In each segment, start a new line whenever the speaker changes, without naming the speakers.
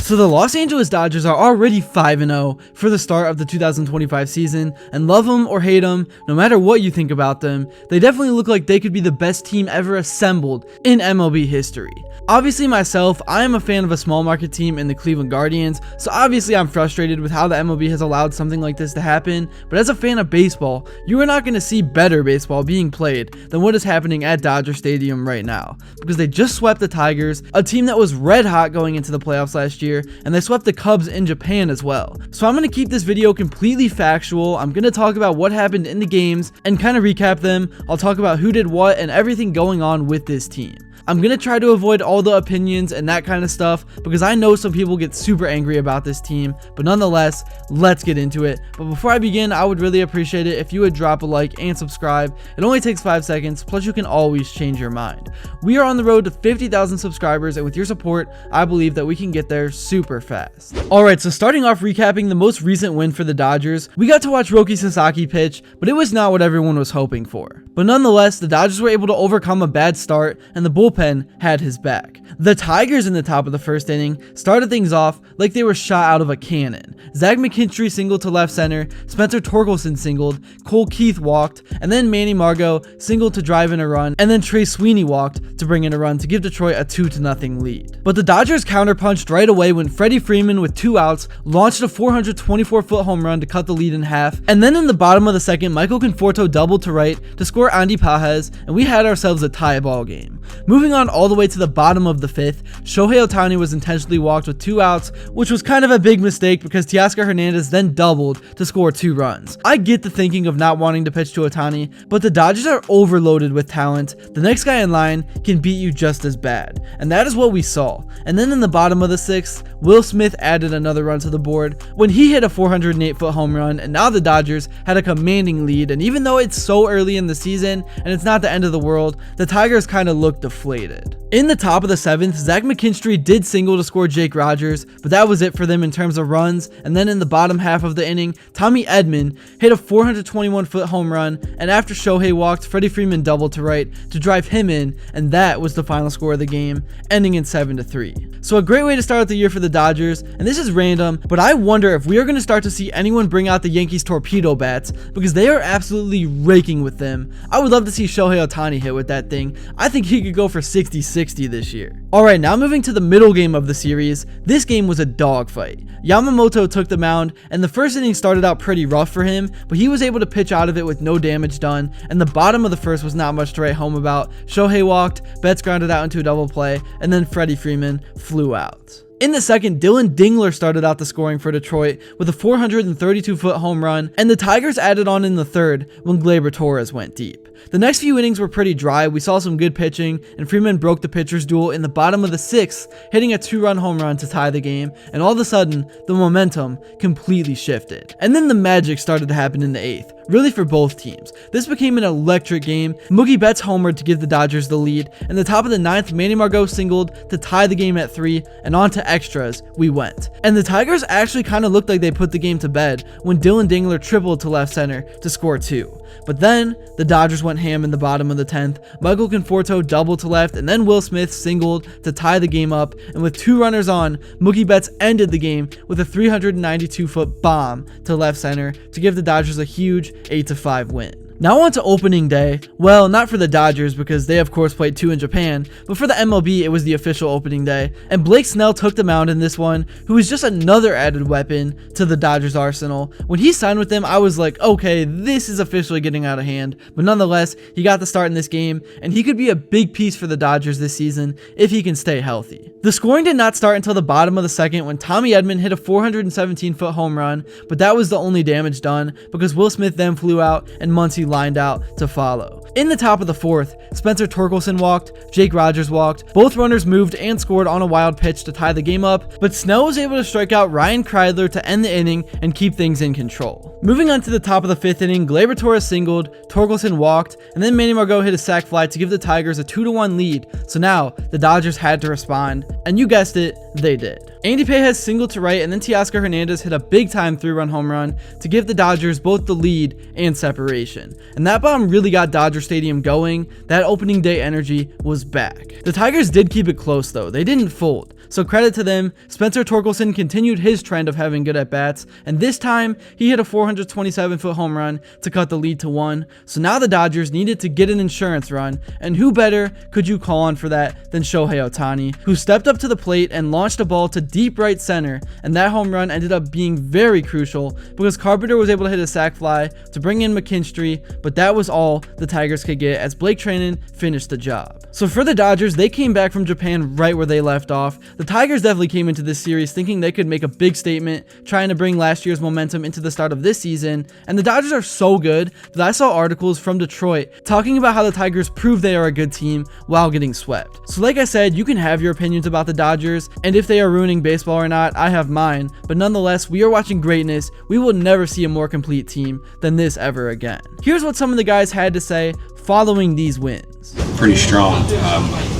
So the Los Angeles Dodgers are already 5-0 for the start of the 2025 season, and love them or hate them, no matter what you think about them, they definitely look like they could be the best team ever assembled in MLB history. Obviously myself, I am a fan of a small market team in the Cleveland Guardians, so obviously I'm frustrated with how the MLB has allowed something like this to happen, but as a fan of baseball, you are not going to see better baseball being played than what is happening at Dodger Stadium right now, because they just swept the Tigers, a team that was red hot going into the playoffs last year, and they swept the Cubs in Japan as well. So I'm going to keep this video completely factual. I'm going to talk about what happened in the games and kind of recap them. I'll talk about who did what and everything going on with this team. I'm going to try to avoid all the opinions and that kind of stuff because I know some people get super angry about this team, but nonetheless, let's get into it. But before I begin, I would really appreciate it if you would drop a like and subscribe. It only takes 5 seconds, plus you can always change your mind. We are on the road to 50,000 subscribers, and with your support, I believe that we can get there super fast. Alright, so starting off recapping the most recent win for the Dodgers, we got to watch Roki Sasaki pitch, but it was not what everyone was hoping for. But nonetheless, the Dodgers were able to overcome a bad start, and the bullpen had his back. The Tigers in the top of the first inning started things off like they were shot out of a cannon. Zach McKinstry singled to left center, Spencer Torkelson singled, Cole Keith walked, and then Manny Margot singled to drive in a run, and then Trey Sweeney walked to bring in a run to give Detroit a 2-0 lead. But the Dodgers counterpunched right away when Freddie Freeman with 2 outs launched a 424-foot home run to cut the lead in half, and then in the bottom of the second, Michael Conforto doubled to right to score Andy Pages, and we had ourselves a tie ball game. Moving on all the way to the bottom of the 5th, Shohei Ohtani was intentionally walked with 2 outs, which was kind of a big mistake because Teoscar Hernandez then doubled to score 2 runs. I get the thinking of not wanting to pitch to Ohtani, but the Dodgers are overloaded with talent. The next guy in line can beat you just as bad, and that is what we saw. And then in the bottom of the 6th, Will Smith added another run to the board when he hit a 408-foot home run, and now the Dodgers had a commanding lead. And even though it's so early in the season and it's not the end of the world, the Tigers kind of look deflated. In the top of the 7th, Zach McKinstry did single to score Jake Rogers, but that was it for them in terms of runs. And then in the bottom half of the inning, Tommy Edman hit a 421-foot home run, and after Shohei walked, Freddie Freeman doubled to right to drive him in, and that was the final score of the game, ending in 7-3. So a great way to start out the year for the Dodgers, and this is random, but I wonder if we are going to start to see anyone bring out the Yankees torpedo bats, because they are absolutely raking with them. I would love to see Shohei Ohtani hit with that thing. I think he could go for 60-60 this year. Alright, now moving to the middle game of the series, this game was a dogfight. Yamamoto took the mound, and the first inning started out pretty rough for him, but he was able to pitch out of it with no damage done, and the bottom of the first was not much to write home about. Shohei walked, Betts grounded out into a double play, and then Freddie Freeman flew out. In the second, Dylan Dingler started out the scoring for Detroit with a 432-foot home run, and the Tigers added on in the third when Gleyber Torres went deep. The next few innings were pretty dry. We saw some good pitching, and Freeman broke the pitcher's duel in the bottom of the 6th, hitting a 2-run home run to tie the game, and all of a sudden, the momentum completely shifted. And then the magic started to happen in the 8th, really for both teams. This became an electric game. Mookie Betts homered to give the Dodgers the lead, and the top of the 9th, Manny Margot singled to tie the game at 3, and on to extras we went. And the Tigers actually kind of looked like they put the game to bed when Dylan Dingler tripled to left center to score 2. But then the Dodgers went ham in the bottom of the 10th. Michael Conforto doubled to left, and then Will Smith singled to tie the game up, and with 2 runners on, Mookie Betts ended the game with a 392-foot bomb to left center to give the Dodgers a huge 8-5 win. Now on to opening day. Well, not for the Dodgers because they of course played 2 in Japan, but for the MLB it was the official opening day, and Blake Snell took the mound in this one, who was just another added weapon to the Dodgers arsenal. When he signed with them, I was like, okay, this is officially getting out of hand, but nonetheless, he got the start in this game, and he could be a big piece for the Dodgers this season if he can stay healthy. The scoring did not start until the bottom of the 2nd when Tommy Edman hit a 417-foot home run, but that was the only damage done because Will Smith then flew out and Muncy lined out to follow. In the top of the 4th, Spencer Torkelson walked, Jake Rogers walked, both runners moved and scored on a wild pitch to tie the game up, but Snell was able to strike out Ryan Kreidler to end the inning and keep things in control. Moving on to the top of the 5th inning, Gleyber Torres singled, Torkelson walked, and then Manny Margot hit a sac fly to give the Tigers a 2-1 lead, so now the Dodgers had to respond, and you guessed it, they did. Andy Pages singled to right, and then Teoscar Hernandez hit a big-time 3-run home run to give the Dodgers both the lead and separation. And that bomb really got Dodger Stadium going. That opening day energy was back. The Tigers did keep it close though. They didn't fold. So credit to them. Spencer Torkelson continued his trend of having good at-bats, and this time he hit a 427-foot home run to cut the lead to 1. So now the Dodgers needed to get an insurance run, and who better could you call on for that than Shohei Ohtani, who stepped up to the plate and launched a ball to deep right center, and that home run ended up being very crucial because Carpenter was able to hit a sac fly to bring in McKinstry, but that was all the Tigers could get as Blake Treinen finished the job. So for the Dodgers, they came back from Japan right where they left off. The Tigers definitely came into this series thinking they could make a big statement, trying to bring last year's momentum into the start of this season, and the Dodgers are so good that I saw articles from Detroit talking about how the Tigers prove they are a good team while getting swept. So like I said, you can have your opinions about the Dodgers, and if they are ruining baseball or not, I have mine, but nonetheless, we are watching greatness. We will never see a more complete team than this ever again. Here's what some of the guys had to say following these wins.
Pretty strong.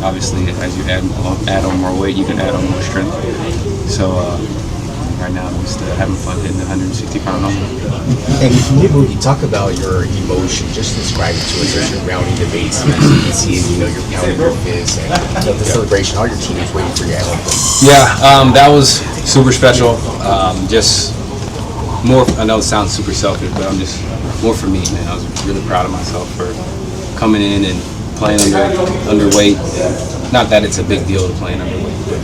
Obviously, as you add on more weight, you can add on more strength. So right now, I'm just having fun hitting the 160-pound number.
And you talk about your emotion, just describe it to us as you're rounding the bases. You can see it, you're pounding your fist, and the celebration, all your team is waiting for you at home.
Yeah, that was super special. Just more, I know it sounds super selfish, but I'm just more for me, man. I was really proud of myself for coming in and playing underweight. Not that it's a big deal to playing underweight, but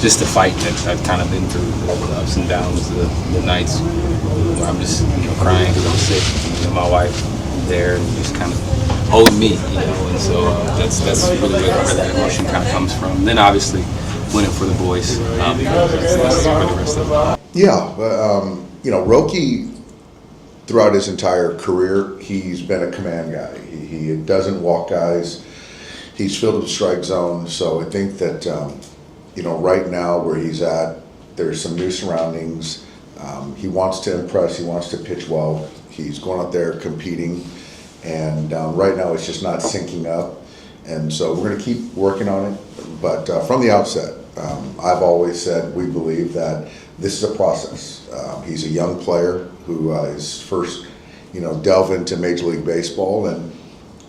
just the fight that I've kind of been through, the ups and downs, the nights where I'm just crying because I'm sick, and my wife there and just kind of holding me, and so that's really where that emotion kind of comes from. And then obviously winning for the boys, that's for the rest of it.
Yeah, Roki, throughout his entire career, he's been a command guy. He doesn't walk guys. He's filled with strike zone. So I think that, right now where he's at, there's some new surroundings. He wants to impress. He wants to pitch well. He's going out there competing. And right now it's just not syncing up. And so we're going to keep working on it. But from the outset, I've always said we believe that this is a process. He's a young player who is first, delve into Major League Baseball, and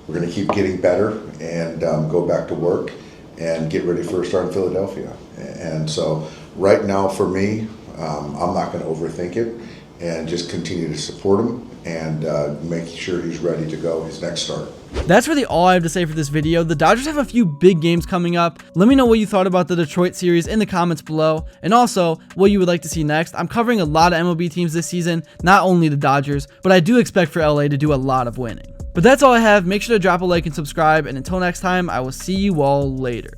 we're going to keep getting better and go back to work and get ready for a start in Philadelphia. And so right now for me, I'm not going to overthink it and just continue to support him and make sure he's ready to go his next start.
That's really all I have to say for this video. The Dodgers have a few big games coming up. Let me know what you thought about the Detroit series in the comments below, and also what you would like to see next. I'm covering a lot of MLB teams this season, not only the Dodgers, but I do expect for LA to do a lot of winning. But that's all I have. Make sure to drop a like and subscribe, and until next time, I will see you all later.